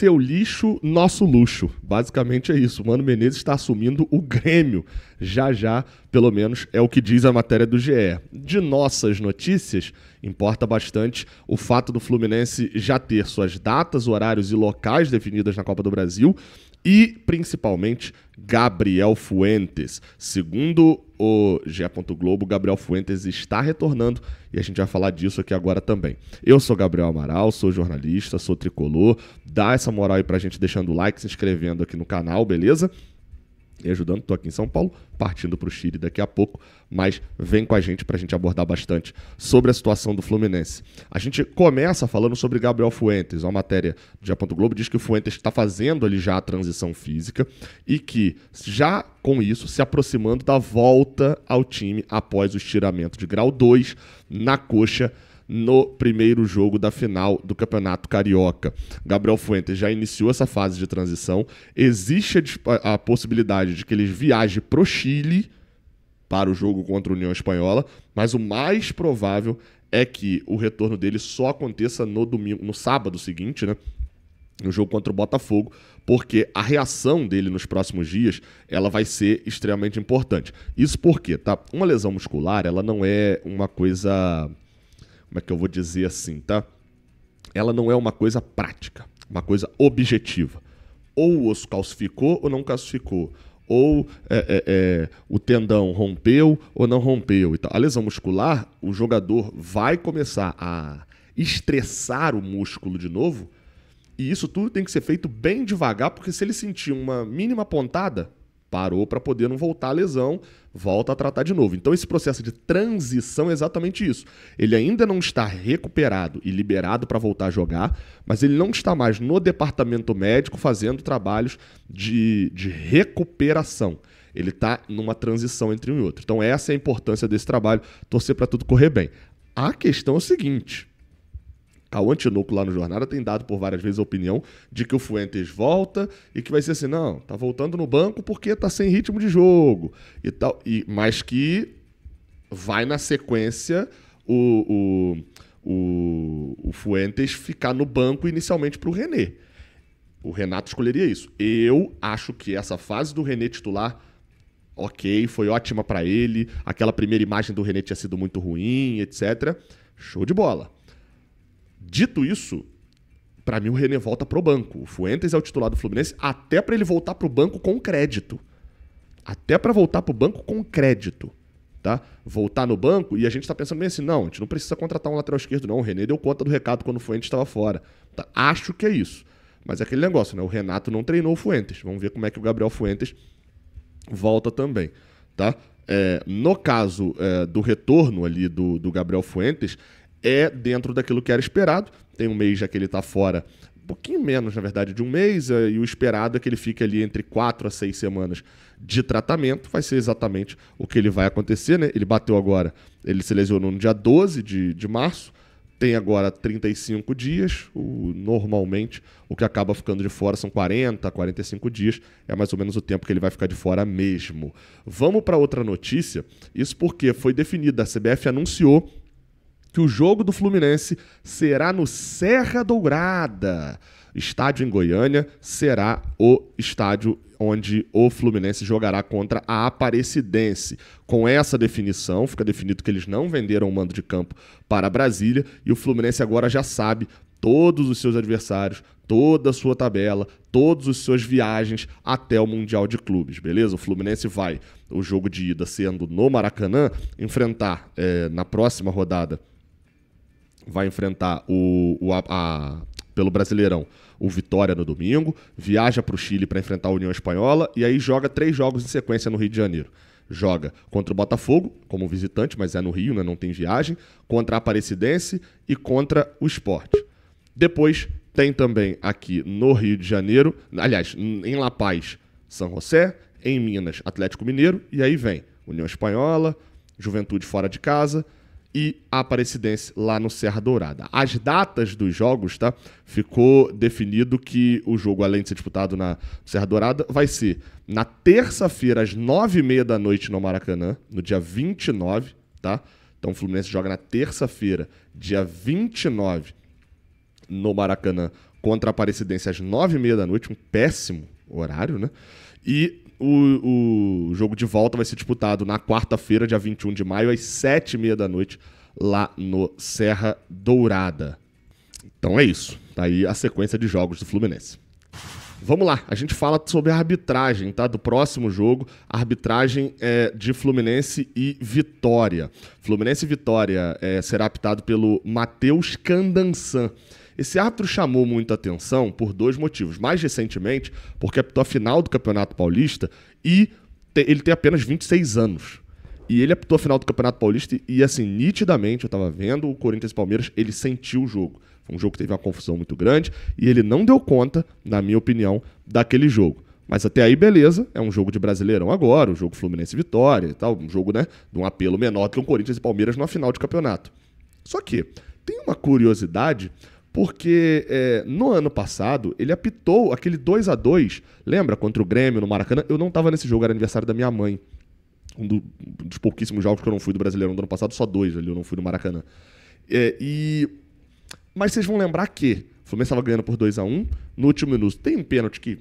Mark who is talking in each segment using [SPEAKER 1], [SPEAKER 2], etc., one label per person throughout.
[SPEAKER 1] seu lixo, nosso luxo. Basicamente é isso. O Mano Menezes está assumindo o Grêmio. Já, pelo menos, é o que diz a matéria do GE. De nossas notícias, importa bastante o fato do Fluminense já ter suas datas, horários e locais definidas na Copa do Brasil e, principalmente, Gabriel Fuentes. Segundo o GE. Globo, Gabriel Fuentes está retornando e a gente vai falar disso aqui agora também. Eu sou Gabriel Amaral, sou jornalista, sou tricolor. Dá essa moral aí pra gente deixando o like, se inscrevendo aqui no canal, beleza? E ajudando, tô aqui em São Paulo, partindo pro Chile daqui a pouco, mas vem com a gente pra gente abordar bastante sobre a situação do Fluminense. A gente começa falando sobre Gabriel Fuentes, uma matéria do GE. Globo diz que o Fuentes está fazendo ali já a transição física e que já com isso se aproximando da volta ao time após o estiramento de grau 2 na coxa no primeiro jogo da final do Campeonato Carioca. Gabriel Fuentes já iniciou essa fase de transição. Existe a possibilidade de que ele viaje para o Chile para o jogo contra a União Espanhola, mas o mais provável é que o retorno dele só aconteça no sábado seguinte, né? No jogo contra o Botafogo, porque a reação dele nos próximos dias, ela vai ser extremamente importante. Isso porque, tá? Uma lesão muscular, ela não é uma coisa... Como é que eu vou dizer assim, tá? Ela não é uma coisa prática, uma coisa objetiva. Ou o osso calcificou ou não calcificou. Ou o tendão rompeu ou não rompeu. Então, a lesão muscular, o jogador vai começar a estressar o músculo de novo, e isso tudo tem que ser feito bem devagar, porque se ele sentir uma mínima pontada, parou para poder não voltar a lesão, volta a tratar de novo. Então esse processo de transição é exatamente isso. Ele ainda não está recuperado e liberado para voltar a jogar, mas ele não está mais no departamento médico fazendo trabalhos de recuperação. Ele está numa transição entre um e outro. Então essa é a importância desse trabalho, torcer para tudo correr bem. A questão é o seguinte... O Antinouco lá no Jornada tem dado por várias vezes a opinião de que o Fuentes volta e que vai ser assim, não, tá voltando no banco porque tá sem ritmo de jogo e tal, mas que vai na sequência o Fuentes ficar no banco inicialmente pro René. O Renato escolheria isso. Eu acho que essa fase do René titular, ok, foi ótima para ele, aquela primeira imagem do René tinha sido muito ruim, etc. Show de bola. Dito isso, para mim o René volta pro banco. O Fuentes é o titular do Fluminense até para ele voltar pro banco com crédito. Até para voltar pro banco com crédito, tá? Voltar no banco e a gente tá pensando bem assim, não, a gente não precisa contratar um lateral esquerdo não. O René deu conta do recado quando o Fuentes estava fora. Tá? Acho que é isso. Mas é aquele negócio, né? O Renato não treinou o Fuentes. Vamos ver como é que o Gabriel Fuentes volta também, tá? No caso do retorno ali do Gabriel Fuentes, é dentro daquilo que era esperado. Tem um mês já que ele está fora, um pouquinho menos, na verdade, de um mês, e o esperado é que ele fique ali entre 4 a 6 semanas de tratamento. Vai ser exatamente o que ele vai acontecer, né? Ele bateu agora, ele se lesionou no dia 12 de março, tem agora 35 dias, normalmente o que acaba ficando de fora são 40, 45 dias, é mais ou menos o tempo que ele vai ficar de fora mesmo. Vamos para outra notícia, isso porque foi definido, a CBF anunciou que o jogo do Fluminense será no Serra Dourada. Estádio em Goiânia será o estádio onde o Fluminense jogará contra a Aparecidense. Com essa definição, fica definido que eles não venderam o mando de campo para Brasília e o Fluminense agora já sabe todos os seus adversários, toda a sua tabela, todas as suas viagens até o Mundial de Clubes, beleza? O Fluminense vai, o jogo de ida sendo no Maracanã, enfrentar na próxima rodada, vai enfrentar pelo Brasileirão o Vitória no domingo, viaja para o Chile para enfrentar a União Espanhola e aí joga 3 jogos em sequência no Rio de Janeiro. Joga contra o Botafogo, como visitante, mas é no Rio, né, não tem viagem, contra a Aparecidense e contra o Sport. Depois tem também aqui no Rio de Janeiro, aliás, em La Paz, São José, em Minas, Atlético Mineiro, e aí vem União Espanhola, Juventude fora de casa e a Aparecidense lá no Serra Dourada. As datas dos jogos, tá? Ficou definido que o jogo, além de ser disputado na Serra Dourada, vai ser na terça-feira, às 9h30 da noite no Maracanã, no dia 29, tá? Então o Fluminense joga na terça-feira, dia 29, no Maracanã, contra a Aparecidense às 9h30 da noite, um péssimo horário, né? E o jogo de volta vai ser disputado na quarta-feira, dia 21 de maio, às 7h30 da noite, lá no Serra Dourada. Então é isso. Tá aí a sequência de jogos do Fluminense. Vamos lá, a gente fala sobre a arbitragem, tá? Do próximo jogo, a arbitragem de Fluminense e Vitória. Fluminense e Vitória será apitado pelo Matheus Candansan. Esse árbitro chamou muita atenção por dois motivos. Mais recentemente, porque apitou a final do Campeonato Paulista e ele tem apenas 26 anos. E ele apitou a final do Campeonato Paulista e, assim, nitidamente, eu tava vendo o Corinthians e Palmeiras, ele sentiu o jogo. Foi um jogo que teve uma confusão muito grande e ele não deu conta, na minha opinião, daquele jogo. Mas até aí, beleza, é um jogo de Brasileirão agora, um jogo Fluminense e Vitória e tal, um jogo, né, de um apelo menor do que o Corinthians e Palmeiras numa final de campeonato. Só que tem uma curiosidade, porque no ano passado ele apitou aquele 2-2, lembra, contra o Grêmio no Maracanã? Eu não estava nesse jogo, era aniversário da minha mãe. Um dos pouquíssimos jogos que eu não fui do Brasileirão do ano passado, só 2 ali, eu não fui no Maracanã. Mas vocês vão lembrar que o Fluminense estava ganhando por 2-1, no último minuto tem um pênalti que,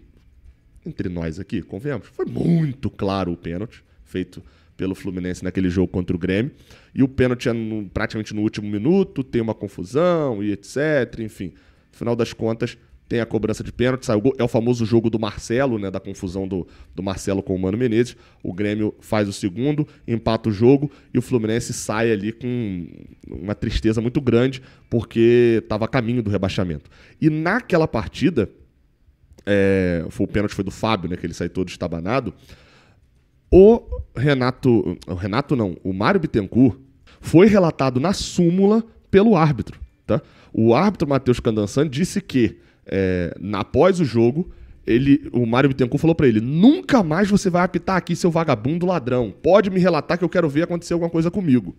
[SPEAKER 1] entre nós aqui, convenhamos, foi muito claro o pênalti feito pelo Fluminense naquele jogo contra o Grêmio, e o pênalti é praticamente no último minuto, tem uma confusão e etc, enfim. No final das contas, tem a cobrança de pênalti, sai o gol, é o famoso jogo do Marcelo, né, da confusão do Marcelo com o Mano Menezes. O Grêmio faz o segundo, empata o jogo e o Fluminense sai ali com uma tristeza muito grande porque estava a caminho do rebaixamento. E naquela partida, o pênalti foi do Fábio, né, que ele saiu todo estabanado, o Mário Bittencourt foi relatado na súmula pelo árbitro. Tá? O árbitro Matheus Candansan disse que após o jogo, o Mário Bittencourt falou pra ele: nunca mais você vai apitar aqui, seu vagabundo ladrão. Pode me relatar que eu quero ver acontecer alguma coisa comigo.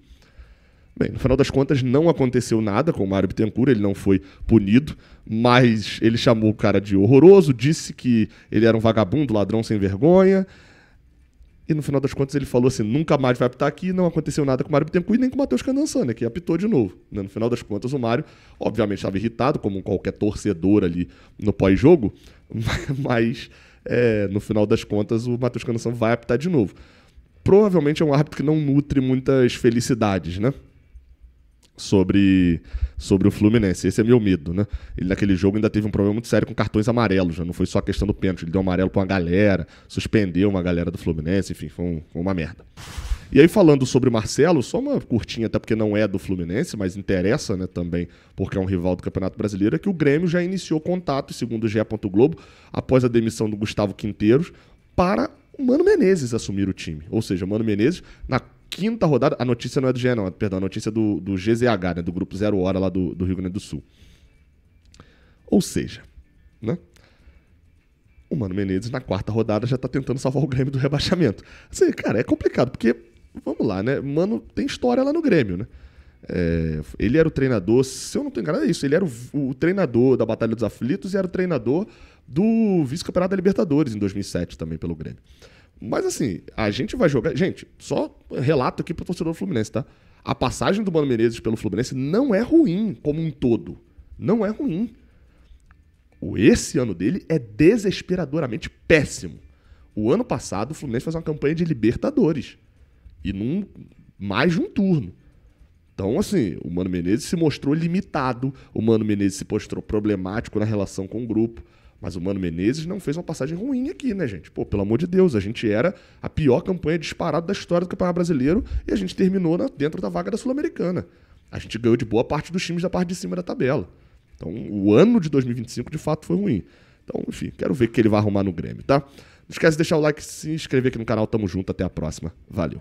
[SPEAKER 1] Bem, no final das contas não aconteceu nada com o Mário Bittencourt, ele não foi punido, mas ele chamou o cara de horroroso, disse que ele era um vagabundo, ladrão sem vergonha. E no final das contas ele falou assim: nunca mais vai apitar aqui. Não aconteceu nada com o Mário Bittencourt e nem com o Matheus Candansan, né, que apitou de novo. No final das contas o Mário, obviamente, estava irritado, como qualquer torcedor ali no pós-jogo, mas no final das contas o Matheus Candansan vai apitar de novo. Provavelmente é um árbitro que não nutre muitas felicidades, né, sobre o Fluminense. Esse é meu medo, né? Ele naquele jogo ainda teve um problema muito sério com cartões amarelos, já não foi só a questão do pênalti, ele deu amarelo pra uma galera, suspendeu uma galera do Fluminense, enfim, foi uma merda. E aí, falando sobre o Marcelo, só uma curtinha, até porque não é do Fluminense, mas interessa, né, também, porque é um rival do Campeonato Brasileiro, é que o Grêmio já iniciou contato, segundo o GE. Globo, após a demissão do Gustavo Quinteiros, para o Mano Menezes assumir o time. Ou seja, o Mano Menezes, na quinta rodada, a notícia não é do GE, não, perdão, a notícia é do GZH, né, do Grupo Zero Hora lá do Rio Grande do Sul. Ou seja, né, o Mano Menezes na quarta rodada já tá tentando salvar o Grêmio do rebaixamento. Assim, cara, é complicado, porque, vamos lá, né, Mano tem história lá no Grêmio, né. Ele era o treinador, se eu não tô enganado, é isso, ele era o treinador da Batalha dos Aflitos e era o treinador do vice-campeonato da Libertadores em 2007 também pelo Grêmio. Mas assim, a gente vai jogar... Gente, só relato aqui pro torcedor do Fluminense, tá? A passagem do Mano Menezes pelo Fluminense não é ruim como um todo. Não é ruim. Esse ano dele é desesperadoramente péssimo. O ano passado, o Fluminense fez uma campanha de Libertadores. E mais de um turno. Então, assim, o Mano Menezes se mostrou limitado. O Mano Menezes se mostrou problemático na relação com o grupo. Mas o Mano Menezes não fez uma passagem ruim aqui, né, gente? Pô, pelo amor de Deus, a gente era a pior campanha disparada da história do Campeonato Brasileiro e a gente terminou dentro da vaga da Sul-Americana. A gente ganhou de boa parte dos times da parte de cima da tabela. Então, o ano de 2025, de fato, foi ruim. Então, enfim, quero ver o que ele vai arrumar no Grêmio, tá? Não esquece de deixar o like, se inscrever aqui no canal. Tamo junto, até a próxima. Valeu.